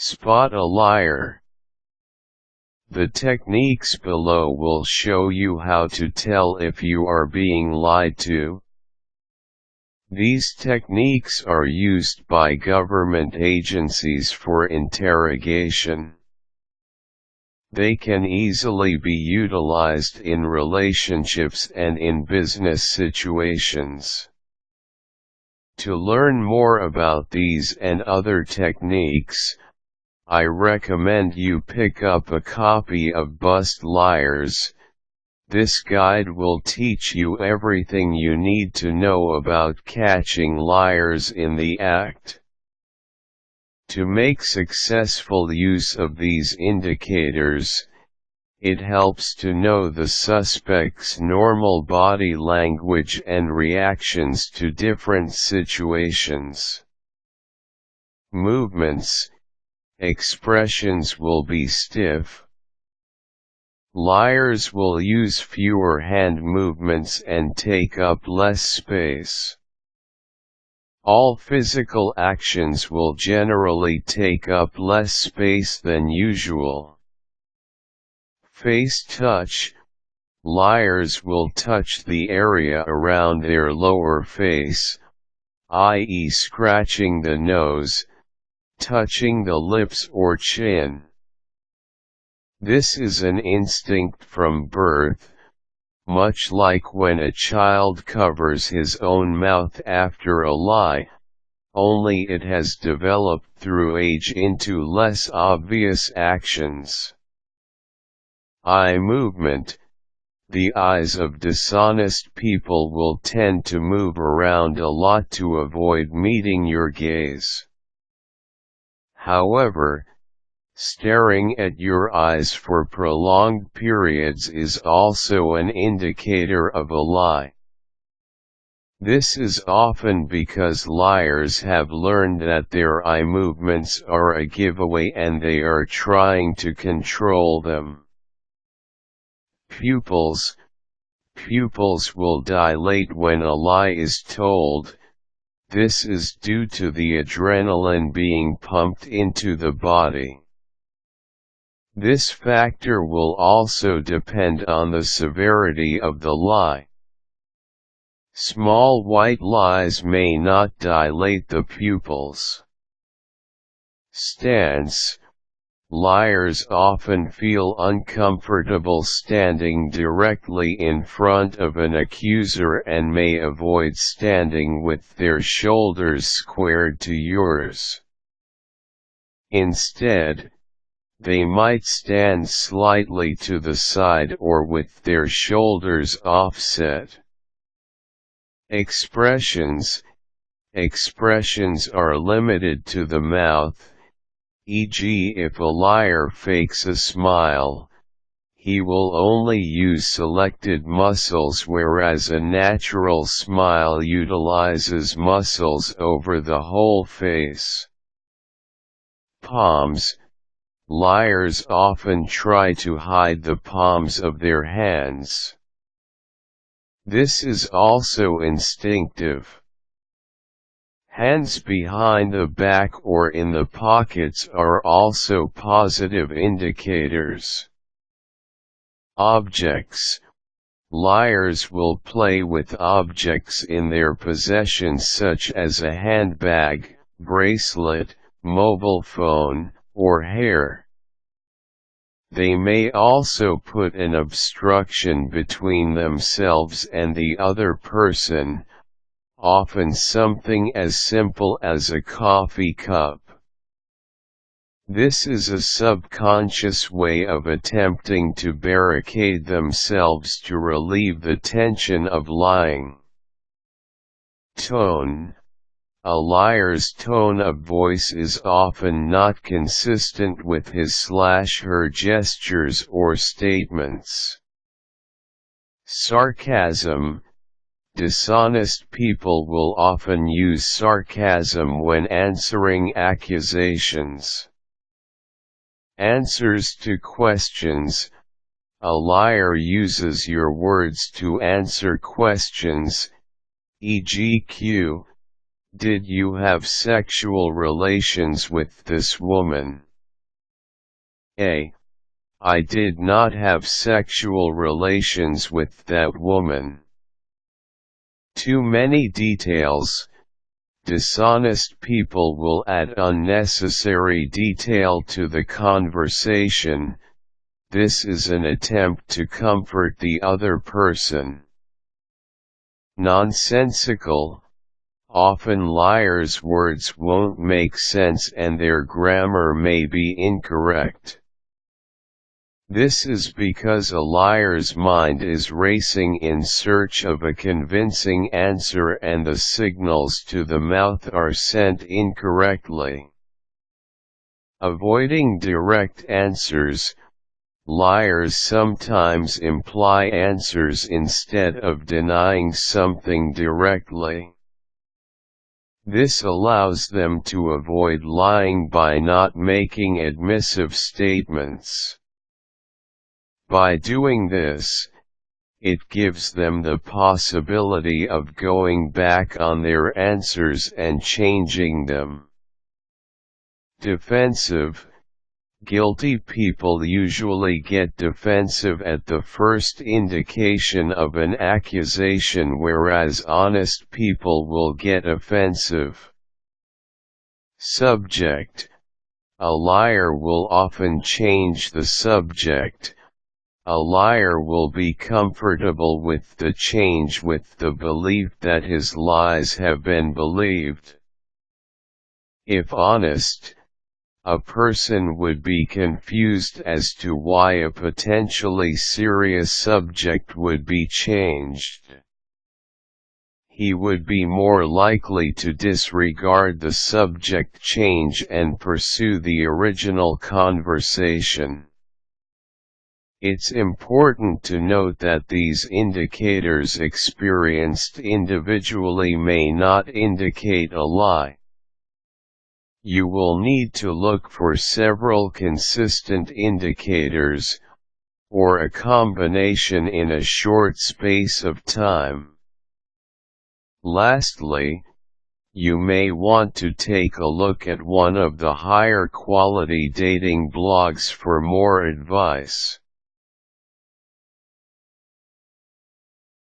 Spot a liar. The techniques below will show you how to tell if you are being lied to. These techniques are used by government agencies for interrogation. They can easily be utilized in relationships and in business situations. To learn more about these and other techniques, I recommend you pick up a copy of Bust Liars. This guide will teach you everything you need to know about catching liars in the act. To make successful use of these indicators, it helps to know the suspect's normal body language and reactions to different situations. Movements, expressions will be stiff. Liars will use fewer hand movements and take up less space. All physical actions will generally take up less space than usual. Face touch. Liars will touch the area around their lower face, i.e. scratching the nose, touching the lips or chin. This is an instinct from birth, much like when a child covers his own mouth after a lie, only it has developed through age into less obvious actions. Eye movement. The eyes of dishonest people will tend to move around a lot to avoid meeting your gaze. However, staring at your eyes for prolonged periods is also an indicator of a lie. This is often because liars have learned that their eye movements are a giveaway and they are trying to control them. Pupils. Pupils will dilate when a lie is told. This is due to the adrenaline being pumped into the body. This factor will also depend on the severity of the lie. Small white lies may not dilate the pupils. Stance. Liars often feel uncomfortable standing directly in front of an accuser and may avoid standing with their shoulders squared to yours. Instead, they might stand slightly to the side or with their shoulders offset. Expressions. Expressions are limited to the mouth, e.g. if a liar fakes a smile, he will only use selected muscles, whereas a natural smile utilizes muscles over the whole face. Palms. Liars often try to hide the palms of their hands. This is also instinctive. Hands behind the back or in the pockets are also positive indicators. Objects. Liars will play with objects in their possession such as a handbag, bracelet, mobile phone, or hair. They may also put an obstruction between themselves and the other person, often something as simple as a coffee cup. This is a subconscious way of attempting to barricade themselves to relieve the tension of lying. Tone. A liar's tone of voice is often not consistent with his/her gestures or statements. Sarcasm. Dishonest people will often use sarcasm when answering accusations. Answers to questions. A liar uses your words to answer questions, e.g. Q. Did you have sexual relations with this woman? A. I did not have sexual relations with that woman. Too many details. Dishonest people will add unnecessary detail to the conversation. This is an attempt to comfort the other person. Nonsensical. Often liars' words won't make sense and their grammar may be incorrect. This is because a liar's mind is racing in search of a convincing answer and the signals to the mouth are sent incorrectly. Avoiding direct answers. Liars sometimes imply answers instead of denying something directly. This allows them to avoid lying by not making admissive statements. By doing this, it gives them the possibility of going back on their answers and changing them. Defensive. Guilty people usually get defensive at the first indication of an accusation, whereas honest people will get offensive. Subject. A liar will often change the subject. A liar will be comfortable with the change with the belief that his lies have been believed. If honest, a person would be confused as to why a potentially serious subject would be changed. He would be more likely to disregard the subject change and pursue the original conversation. It's important to note that these indicators experienced individually may not indicate a lie. You will need to look for several consistent indicators, or a combination in a short space of time. Lastly, you may want to take a look at one of the higher quality dating blogs for more advice.